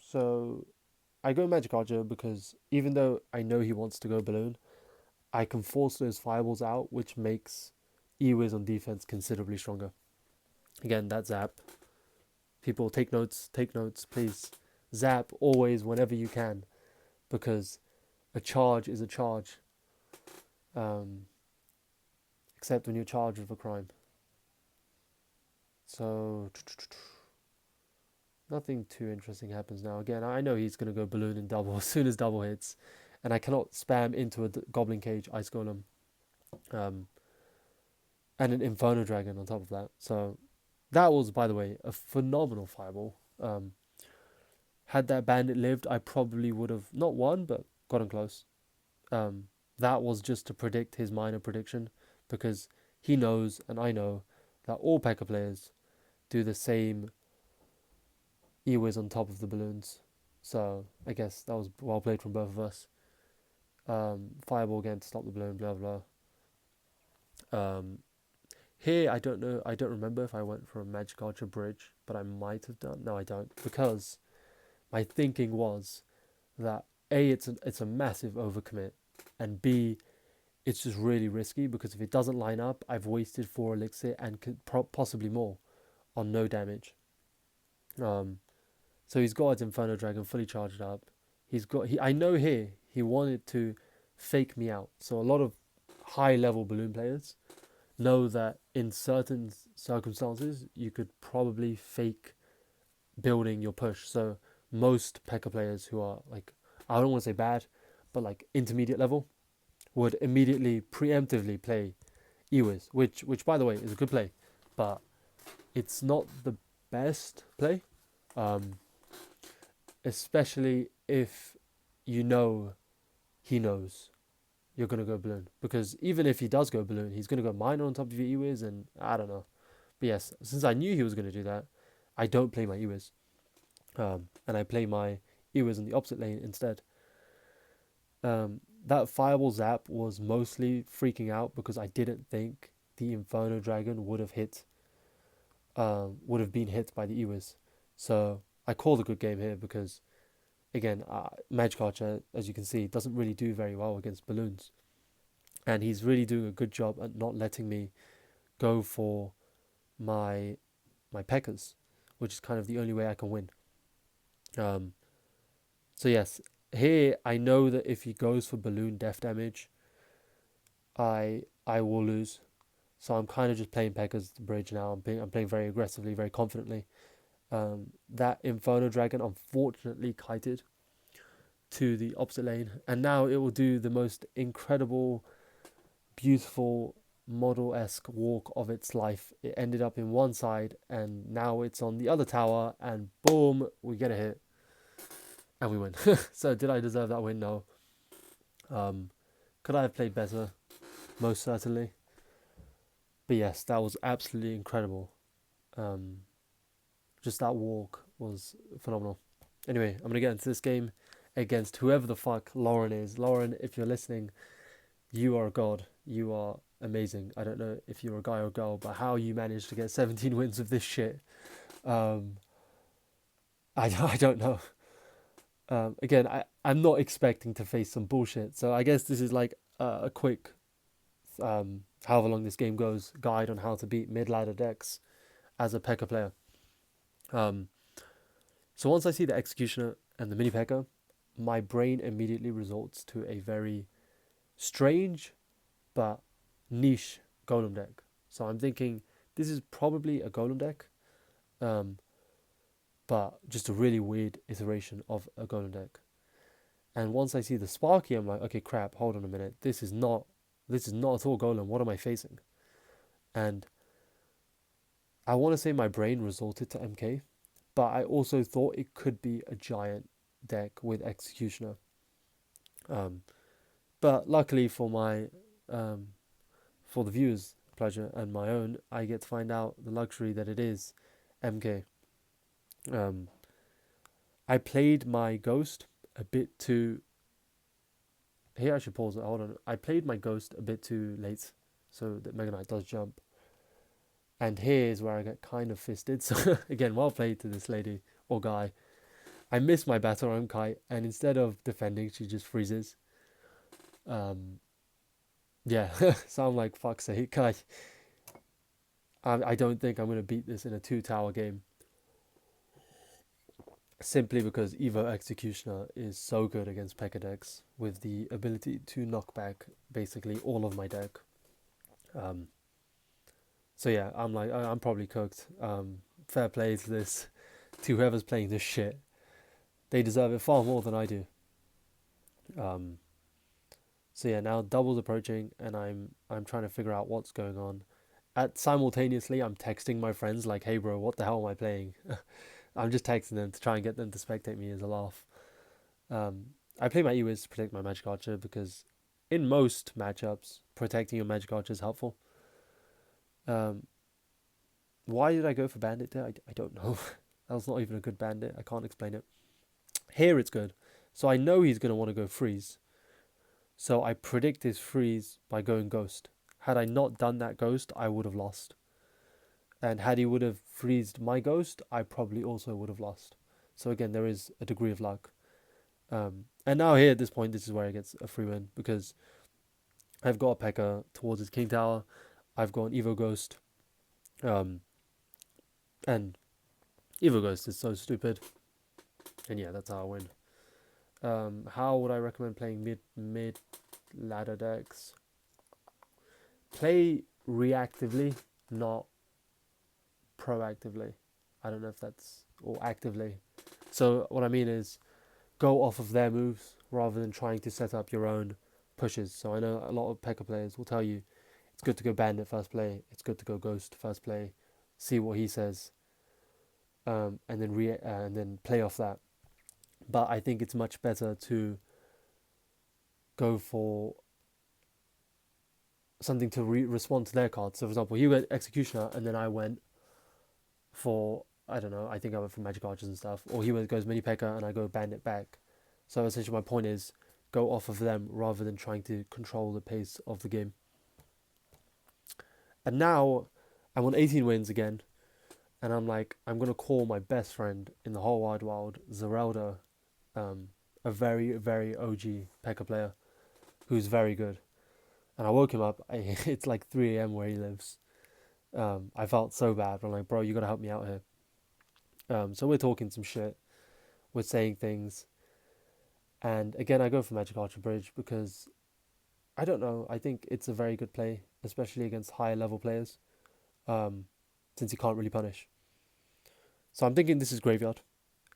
So I go Magic Archer because even though I know he wants to go Balloon, I can force those fireballs out, which makes E-Wiz on defense considerably stronger. Again, that zap. People take notes, please. Zap always whenever you can, because a charge is a charge. Except when you're charged with a crime. So nothing too interesting happens now. Again, I know he's going to go Balloon and double as soon as double hits, and I cannot spam into a Goblin Cage Ice Golem, and an Inferno Dragon on top of that. So that was, by the way, a phenomenal fireball. Had that Bandit lived, I probably would have not won, but gotten close. That was just to predict his minor prediction, because he knows, and I know, that all PEKKA players do the same E-Wiz on top of the balloons. So I guess that was well played from both of us. Fireball again to stop the balloon, blah blah. Here I don't know, I don't remember if I went for a Magic Archer bridge, but I might have done. No, I don't, because my thinking was that A, it's a massive overcommit, and B, it's just really risky, because if it doesn't line up, I've wasted 4 elixir and could possibly more on no damage. So he's got his Inferno Dragon fully charged up. I know here he wanted to fake me out. So a lot of high level balloon players know that in certain circumstances you could probably fake building your push. So most PEKKA players who are like, I don't want to say bad, but like intermediate level, would immediately preemptively play E-Wiz, which by the way is a good play, but it's not the best play, especially if you know he knows you're going to go Balloon, because even if he does go Balloon, he's going to go Minor on top of your E-Wiz, and I don't know. But yes, since I knew he was going to do that, I don't play my E-Wiz, and I play my E-Wiz in the opposite lane instead. That fireball zap was mostly freaking out because I didn't think the Inferno Dragon would have been hit by the E-Wiz. So I called a good game here because, again, Magic Archer, as you can see, doesn't really do very well against balloons. And he's really doing a good job at not letting me go for my Pekkas, which is kind of the only way I can win. So yes, here I know that if he goes for balloon def damage, I will lose. So I'm kind of just playing Pekka's bridge now. I'm playing very aggressively, very confidently. That Inferno Dragon unfortunately kited to the opposite lane, and now it will do the most incredible, beautiful, model-esque walk of its life. It ended up in one side, and now it's on the other tower, and boom, we get a hit. And we win. So did I deserve that win? No. Could I have played better? Most certainly. But yes, that was absolutely incredible. Just that walk was phenomenal. Anyway, I'm going to get into this game against whoever the fuck Lauren is. Lauren, if you're listening, you are a god. You are amazing. I don't know if you're a guy or a girl, but how you managed to get 17 wins of this shit, I don't know. Again, I'm not expecting to face some bullshit. So I guess this is like a quick, however long this game goes, guide on how to beat mid-ladder decks as a P.E.K.K.A player. So once I see the Executioner and the mini P.E.K.K.A, my brain immediately resorts to a very strange but niche Golem deck. So I'm thinking this is probably a Golem deck, but just a really weird iteration of a Golem deck. And once I see the Sparky, I'm like, okay, crap, hold on a minute. This is not at all Golem. What am I facing? And I want to say my brain resorted to MK, but I also thought it could be a giant deck with Executioner. But luckily for my, for the viewers' pleasure and my own, I get to find out the luxury that it is MK. I played my Ghost a bit too... Here I should pause it, hold on. I played my Ghost a bit too late, so that Mega Knight does jump. And here's where I get kind of fisted. So again, well played to this lady or guy. I miss my battle on Kite, and instead of defending, she just freezes. Yeah, so I'm like, fuck's sake, I don't think I'm going to beat this in a 2-tower game. Simply because Evo Executioner is so good against P.E.K.K.A decks, with the ability to knock back basically all of my deck. So yeah, I'm like, I'm probably cooked. Fair play to this, to whoever's playing this shit. They deserve it far more than I do. So yeah, now double's approaching, and I'm trying to figure out what's going on. Simultaneously, I'm texting my friends like, hey bro, what the hell am I playing? I'm just texting them to try and get them to spectate me as a laugh. I play my E-Wiz to protect my Magic Archer because in most matchups, protecting your Magic Archer is helpful. Why did I go for Bandit there? I don't know. That was not even a good Bandit. I can't explain it. Here it's good. So I know he's going to want to go Freeze. So I predict his Freeze by going Ghost. Had I not done that Ghost, I would have lost. And had he would have freezed my Ghost, I probably also would have lost. So again, there is a degree of luck. And now here at this point, this is where I get a free win, because I've got a P.E.K.K.A towards his King Tower. I've got an Evo Ghost. And Evo Ghost is so stupid. And yeah, that's how I win. How would I recommend playing mid ladder decks? Play reactively, not proactively. I don't know if that's, or actively. So what I mean is go off of their moves rather than trying to set up your own pushes. So I know a lot of P.E.K.K.A players will tell you it's good to go Bandit first play, it's good to go Ghost first play, see what he says, and then play off that. But I think it's much better to go for something to respond to their cards. So for example, he went Executioner and then I went for, I don't know, I think I went for Magic Archers and stuff. Or he goes Mini P.E.K.K.A and I go Bandit back. So essentially my point is go off of them rather than trying to control the pace of the game. And now I'm on 18 wins again. And I'm like, I'm going to call my best friend in the whole wide world, Zerelda, a very, very OG P.E.K.K.A player who's very good. And I woke him up. It's like 3 a.m. where he lives. I felt so bad. I'm like, bro, you got to help me out here. So we're talking some shit. We're saying things. And again, I go for Magic Archer Bridge because, I don't know, I think it's a very good play, especially against higher level players, since he can't really punish. So I'm thinking this is Graveyard.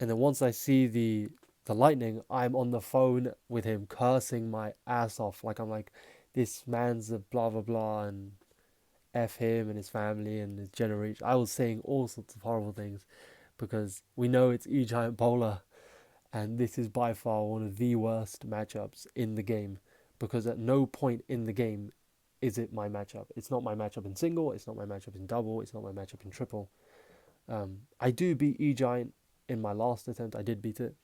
And then once I see the lightning, I'm on the phone with him cursing my ass off. Like, I'm like, this man's a blah, blah, blah, and F him and his family and his generation. I was saying all sorts of horrible things because we know it's E-Giant Bowler, and this is by far one of the worst matchups in the game. because at no point in the game is it my matchup. It's not my matchup in single, it's not my matchup in double, it's not my matchup in triple. I do beat E-Giant in my last attempt, I did beat it,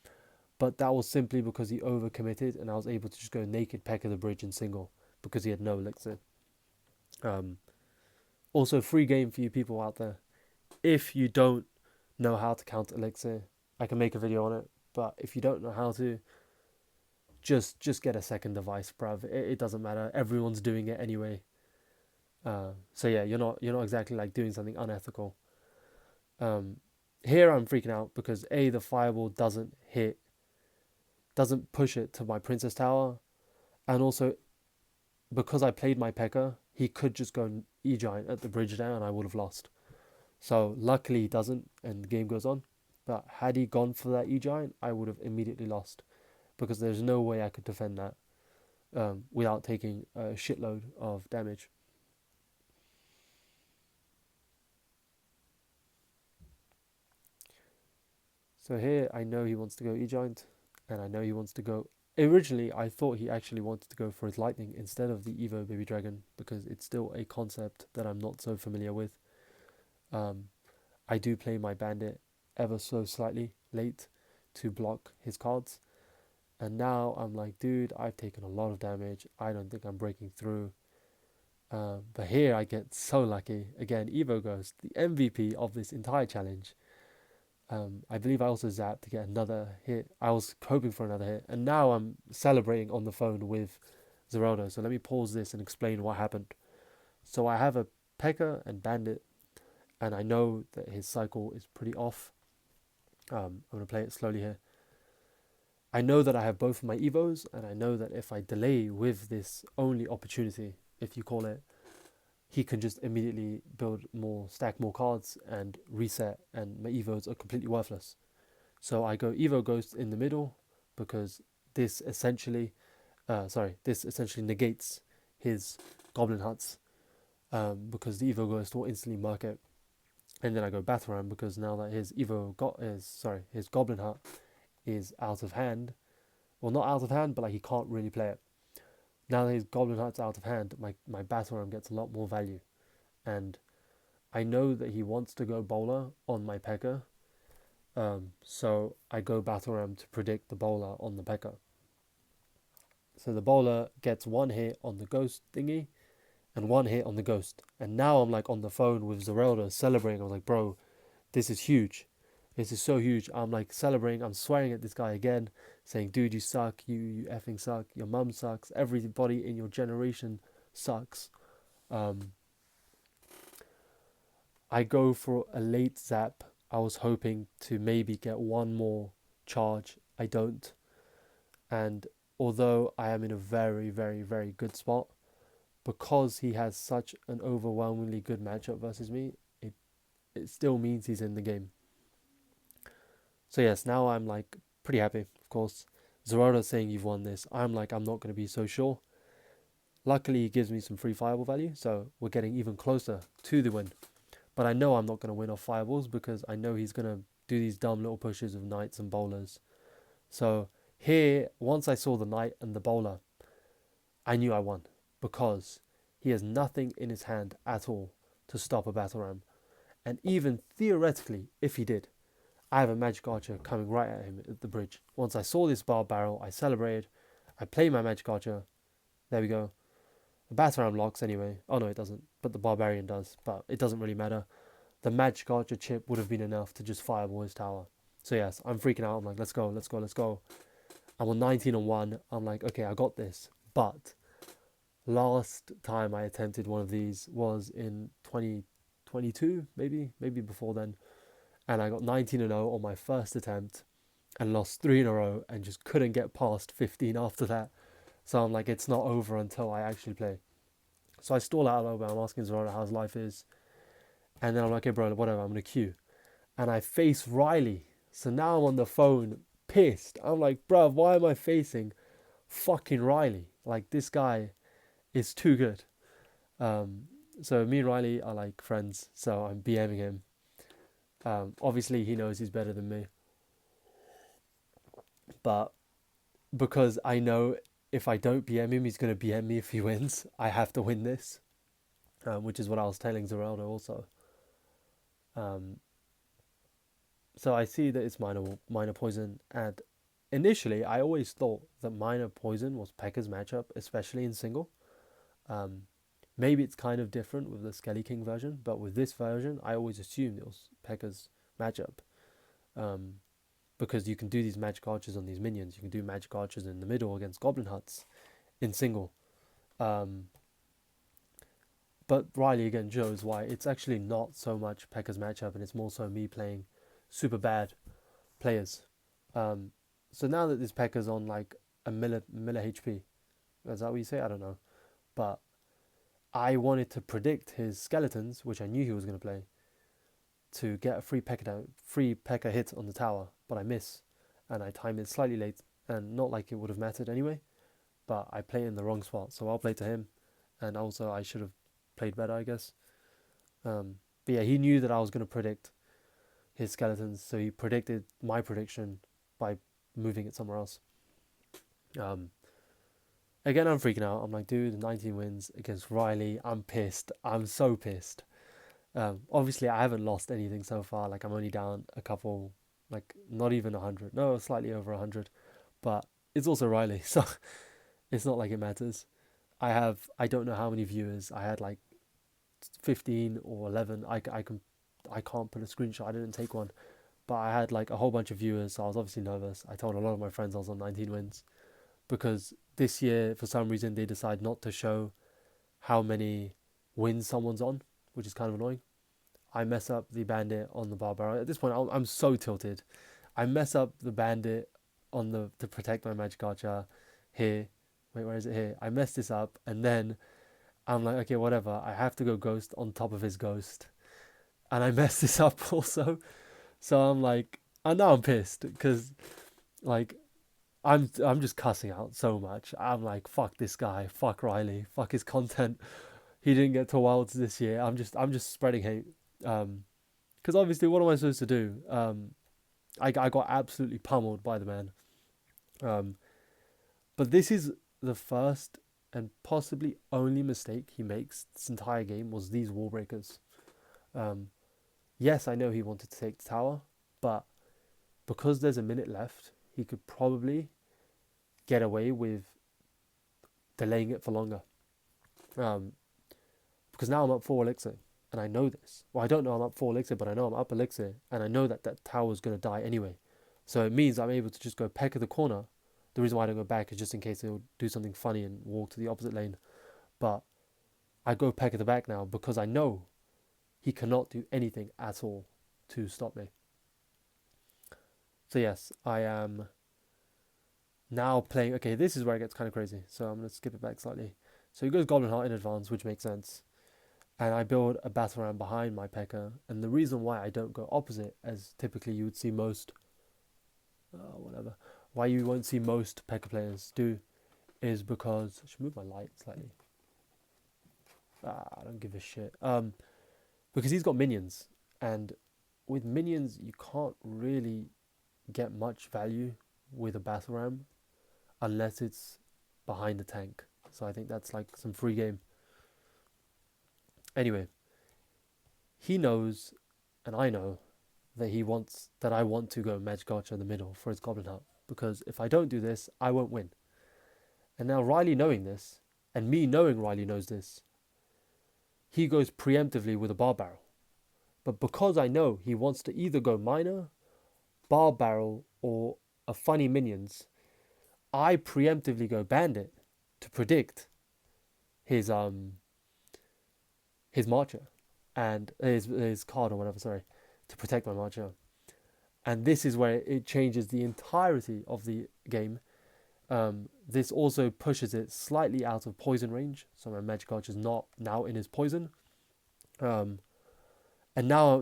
but that was simply because he overcommitted and I was able to just go naked PEKKA the bridge in single because he had no elixir. Also, free game for you people out there. If you don't know how to count elixir, I can make a video on it, but if you don't know how to, just get a second device, bruv. It doesn't matter. Everyone's doing it anyway. So yeah, you're not exactly like doing something unethical. Here I'm freaking out because the fireball doesn't push it to my princess tower, and also because I played my PEKKA, he could just go E-Giant at the bridge there and I would have lost. So luckily he doesn't and the game goes on. But had he gone for that E-Giant, I would have immediately lost because there's no way I could defend that without taking a shitload of damage. So here I know he wants to go E-Giant and I know he wants to go... Originally I thought he actually wanted to go for his lightning instead of the Evo Baby Dragon because it's still a concept that I'm not so familiar with. I do play my bandit ever so slightly late to block his cards, and now I'm like, dude, I've taken a lot of damage, I don't think I'm breaking through. But here I get so lucky. Again, Evo Ghost, the MVP of this entire challenge. I believe I also zapped to get another hit. I was hoping for another hit, and now I'm celebrating on the phone with Zeraldo. So let me pause this and explain what happened. So I have a PEKKA and bandit, and I know that his cycle is pretty off. I'm going to play it slowly here. I know that I have both of my Evos, and I know that if I delay with this only opportunity, if you call it, he can just immediately stack more cards and reset, and my Evos are completely worthless. So I go Evo Ghost in the middle because this essentially negates his Goblin Huts, because the Evo Ghost will instantly murk it. And then I go Battle Ram because now that his his Goblin Hut is out of hand, well, not out of hand, but like he can't really play it. Now that his Goblin Hut's out of hand, my Battle Ram gets a lot more value. And I know that he wants to go bowler on my PEKKA, so I go Battle Ram to predict the bowler on the PEKKA. So the bowler gets one hit on the ghost thingy and one hit on the ghost. And now I'm like on the phone with Zeraldo celebrating. I'm like, bro, this is huge. This is so huge. I'm like celebrating. I'm swearing at this guy again, saying, dude, you suck. You effing suck. Your mum sucks. Everybody in your generation sucks. I go for a late zap. I was hoping to maybe get one more charge. I don't. And although I am in a very, very, very good spot, because he has such an overwhelmingly good matchup versus me, it still means he's in the game. So yes, now I'm like pretty happy, of course. Zeraldo's saying you've won this. I'm like, I'm not going to be so sure. Luckily, he gives me some free fireball value, so we're getting even closer to the win. But I know I'm not going to win off fireballs because I know he's going to do these dumb little pushes of knights and bowlers. So here, once I saw the knight and the bowler, I knew I won, because he has nothing in his hand at all to stop a Battle Ram. And even theoretically, if he did, I have a Magic Archer coming right at him at the bridge. Once I saw this bar barrel, I celebrated. I play my Magic Archer. There we go. The Battle Ram locks anyway. Oh no, it doesn't. But the Barbarian does. But it doesn't really matter. The Magic Archer chip would have been enough to just fireball his tower. So yes, I'm freaking out. I'm like, let's go, let's go, let's go. I'm on 19-1. I'm like, okay, I got this. But last time I attempted one of these was in 2022, maybe before then. And I got 19-0 on my first attempt and lost 3 in a row and just couldn't get past 15 after that. So I'm like, it's not over until I actually play. So I stall out a little bit. I'm asking Zeraldo how his life is. And then I'm like, okay, bro, whatever, I'm going to queue. And I face Riley. So now I'm on the phone, pissed. I'm like, bro, why am I facing fucking Riley? Like, this guy is too good. So me and Riley are like friends. So I'm BMing him. Obviously, he knows he's better than me. But because I know if I don't BM him, he's going to BM me if he wins. I have to win this, which is what I was telling Zeraldo also. So I see that it's minor poison, and initially I always thought that minor poison was Pekka's matchup, especially in single. Maybe it's kind of different with the Skelly King version, but with this version, I always assumed it was Pekka's matchup. Because you can do these magic archers on these minions. You can do magic archers in the middle against goblin huts in single. But Riley again shows why it's actually not so much Pekka's matchup, and it's more so me playing super bad players. So now that this Pekka's on like a Miller HP, is that what you say? I don't know. But I wanted to predict his skeletons, which I knew he was going to play, to get a free Pekka hit on the tower, but I miss, and I time it slightly late, and not like it would have mattered anyway, but I play in the wrong spot, so I'll play to him, and also I should have played better, I guess. But yeah, he knew that I was going to predict his skeletons, so he predicted my prediction by moving it somewhere else. Again, I'm freaking out. I'm like, dude, 19 wins against Riley. I'm pissed. I'm so pissed. Obviously, I haven't lost anything so far. Like, I'm only down a couple, like, not even 100. No, slightly over 100. But it's also Riley, so it's not like it matters. I don't know how many viewers. I had like 15 or 11. I can't put a screenshot. I didn't take one. But I had like a whole bunch of viewers, so I was obviously nervous. I told a lot of my friends I was on 19 wins. Because this year, for some reason, they decide not to show how many wins someone's on, which is kind of annoying. I mess up the bandit on the barbarian. At this point, I'm so tilted. I mess up the bandit on to protect my magic archer here. Wait, where is it here? I mess this up, and then I'm like, okay, whatever. I have to go ghost on top of his ghost, and I mess this up also. So I'm like, and now I'm pissed because, like, I'm just cussing out so much. I'm like, fuck this guy, fuck Riley, fuck his content. He didn't get to Wilds this year. I'm just spreading hate. Because obviously, what am I supposed to do? I got absolutely pummeled by the man. But this is the first and possibly only mistake he makes this entire game, was these wall breakers. Yes, I know he wanted to take the tower, but because there's a minute left, he could probably get away with delaying it for longer. Because now I'm up 4 elixir, and I know this. Well, I don't know I'm up 4 elixir, but I know I'm up elixir, and I know that that tower's going to die anyway. So it means I'm able to just go peck at the corner. The reason why I don't go back is just in case they'll do something funny and walk to the opposite lane. But I go peck at the back now because I know he cannot do anything at all to stop me. So yes, I am now playing. Okay, this is where it gets kind of crazy. So I'm going to skip it back slightly. So he goes Goblin Heart in advance, which makes sense. And I build a battle ram behind my P.E.K.K.A. And the reason why I don't go opposite, as typically you would see most, why you won't see most P.E.K.K.A. players do, is because, I should move my light slightly. I don't give a shit. Because he's got minions, and with minions you can't really get much value with a battle ram unless it's behind a tank. So I think that's like some free game. Anyway, he knows, and I know, that I want to go Magic Archer in the middle for his Goblin Hut, because if I don't do this, I won't win. And now Riley knowing this, and me knowing Riley knows this, he goes preemptively with a bar barrel. But because I know he wants to either go miner, bar barrel, or a funny minions, I preemptively go bandit to predict his marcher and his card or whatever, sorry, to protect my marcher. And this is where it changes the entirety of the game. This also pushes it slightly out of poison range, so my magic archer is not now in his poison. And now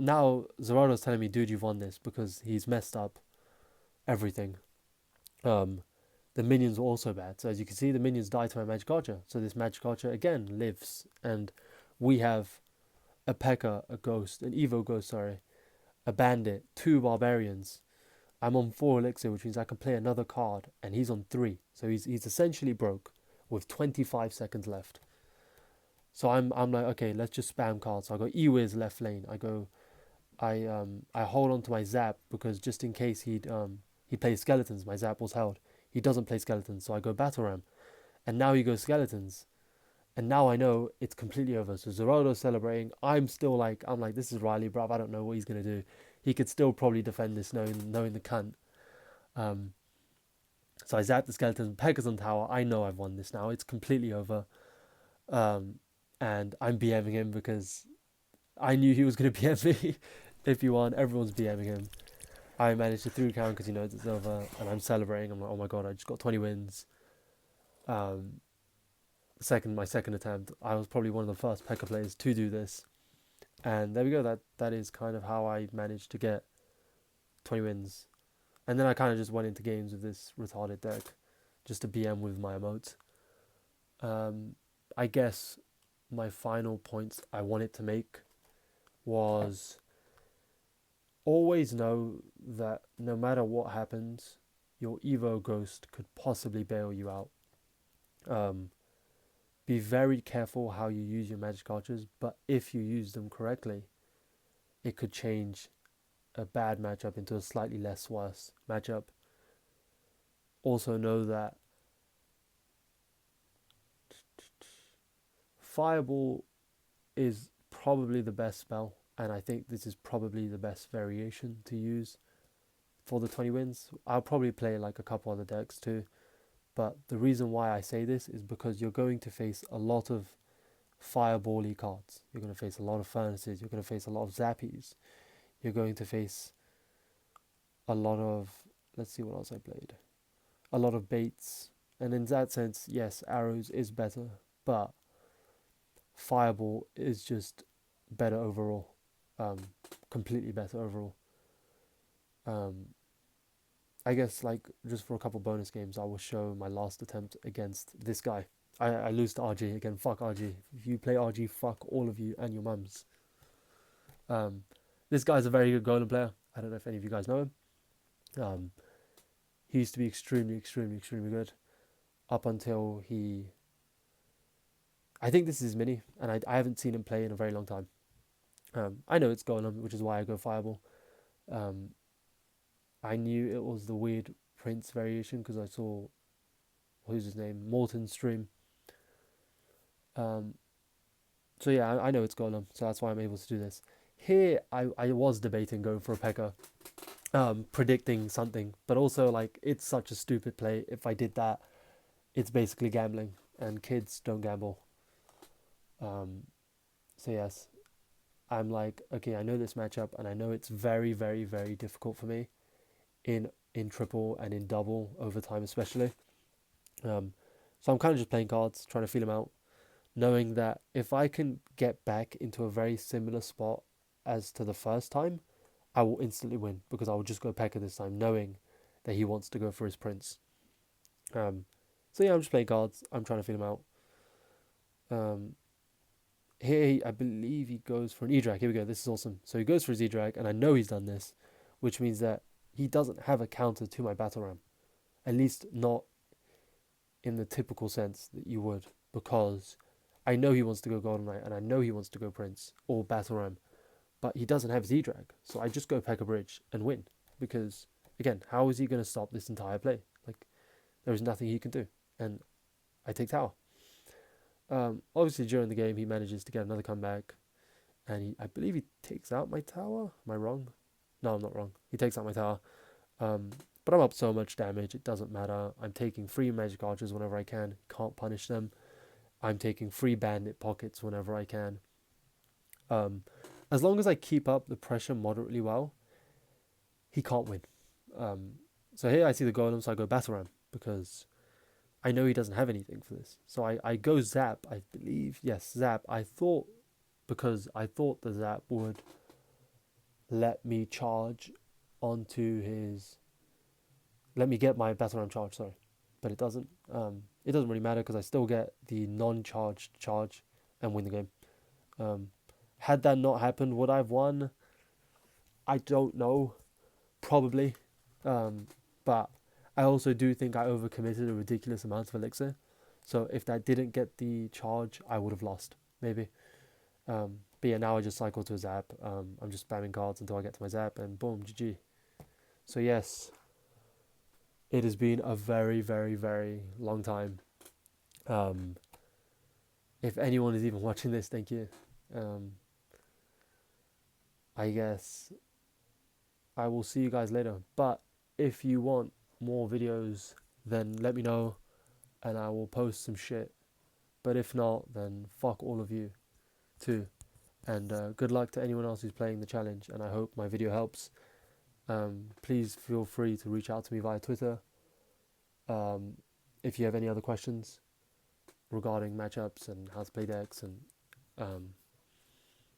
Zerato's telling me, dude, you've won this, because he's messed up everything. The minions were also bad. So as you can see, the minions die to my magic archer. So this magic archer again lives, and we have a P.E.K.K.A, a ghost, an Evo ghost, sorry, a bandit, 2 barbarians. I'm on 4 elixir, which means I can play another card, and he's on 3. So he's essentially broke with 25 seconds left. So I'm like, okay, let's just spam cards. So I go E-Wiz left lane. I hold on to my Zap because just in case he plays Skeletons, my Zap was held. He doesn't play Skeletons, so I go Battle Ram. And now he goes Skeletons. And now I know it's completely over. So Zerodo's celebrating. I'm like, this is Riley, bruv. I don't know what he's going to do. He could still probably defend this knowing the cunt. So I zap the Skeleton. Pekka's on tower. I know I've won this now. It's completely over. And I'm BMing him because I knew he was going to BM me. If he won, everyone's BMing him. I managed to 3 count because he knows it's over. And I'm celebrating. I'm like, oh my god, I just got 20 wins. My second attempt. I was probably one of the first Pekka players to do this. And there we go. That is kind of how I managed to get 20 wins. And then I kind of just went into games with this retarded deck, just to BM with my emotes. I guess my final points I wanted to make was always know that no matter what happens, your Evo Ghost could possibly bail you out. Be very careful how you use your magic archers, but if you use them correctly, it could change a bad matchup into a slightly less worse matchup. Also know that Fireball is probably the best spell, and I think this is probably the best variation to use for the 20 wins. I'll probably play like a couple other decks too, but the reason why I say this is because you're going to face a lot of fireball-y cards. You're going to face a lot of furnaces, you're going to face a lot of zappies, you're going to face a lot of, let's see what else I played, a lot of baits. And in that sense, yes, arrows is better, but fireball is just better overall, completely better overall. I guess like just for a couple bonus games, I will show my last attempt against this guy. I lose to RG again. Fuck RG. If you play RG, fuck all of you and your mums. This guy's a very good Golem player. I don't know if any of you guys know him. He used to be extremely good up until he... I think this is his mini, and I haven't seen him play in a very long time. I know it's Golem, which is why I go Fireball. I knew it was the weird Prince variation because I saw, who's his name, Morton's stream. So yeah, I know it's Golem, so that's why I'm able to do this. Here, I was debating going for a Pekka, predicting something, but also like it's such a stupid play. If I did that, it's basically gambling, and kids don't gamble. So yes, I'm like, okay, I know this matchup, and I know it's very difficult for me in triple and in double overtime especially. So I'm kind of just playing cards, trying to feel them out, knowing that if I can get back into a very similar spot as to the first time, I will instantly win, because I will just go Pekka this time, knowing that he wants to go for his Prince. So yeah, I'm just playing cards, I'm trying to feel them out. Here, I believe he goes for an E-Drag. Here we go, this is awesome. So he goes for his E-Drag, and I know he's done this, which means that he doesn't have a counter to my Battle Ram. At least not in the typical sense that you would, because I know he wants to go Golden Knight, and I know he wants to go Prince or Battle Ram, but he doesn't have his E-Drag. So I just go Pekka Bridge and win, because, again, how is he going to stop this entire play? Like, there is nothing he can do, and I take tower. Obviously, during the game, he manages to get another comeback, and I believe he takes out my tower. Am I wrong? No, I'm not wrong. He takes out my tower. But I'm up so much damage, it doesn't matter. I'm taking free magic archers whenever I can. Can't punish them. I'm taking free bandit pockets whenever I can. As long as I keep up the pressure moderately well, he can't win. So here I see the Golem, so I go Battle Ram, because I know he doesn't have anything for this. So I go Zap, I believe. Yes, Zap. Because I thought the Zap would let me charge onto his... Let me get my Battle Ram charge, sorry. But it doesn't. It doesn't really matter, because I still get the non-charged charge and win the game. Had that not happened, would I have won? I don't know. Probably. But I also do think I overcommitted a ridiculous amount of elixir. So if that didn't get the charge, I would have lost, maybe. But yeah, now I just cycle to a zap. I'm just spamming cards until I get to my zap, and boom, GG. So yes, it has been a very, very, very long time. If anyone is even watching this, thank you. I guess I will see you guys later. But if you want more videos, then let me know and I will post some shit. But if not, then fuck all of you too. And good luck to anyone else who's playing the challenge, and I hope my video helps. Please feel free to reach out to me via Twitter if you have any other questions regarding matchups and how to play decks, and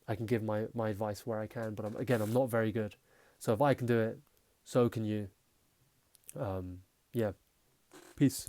I can give my advice where I can, but I'm not very good. So if I can do it, so can you. Yeah. Peace.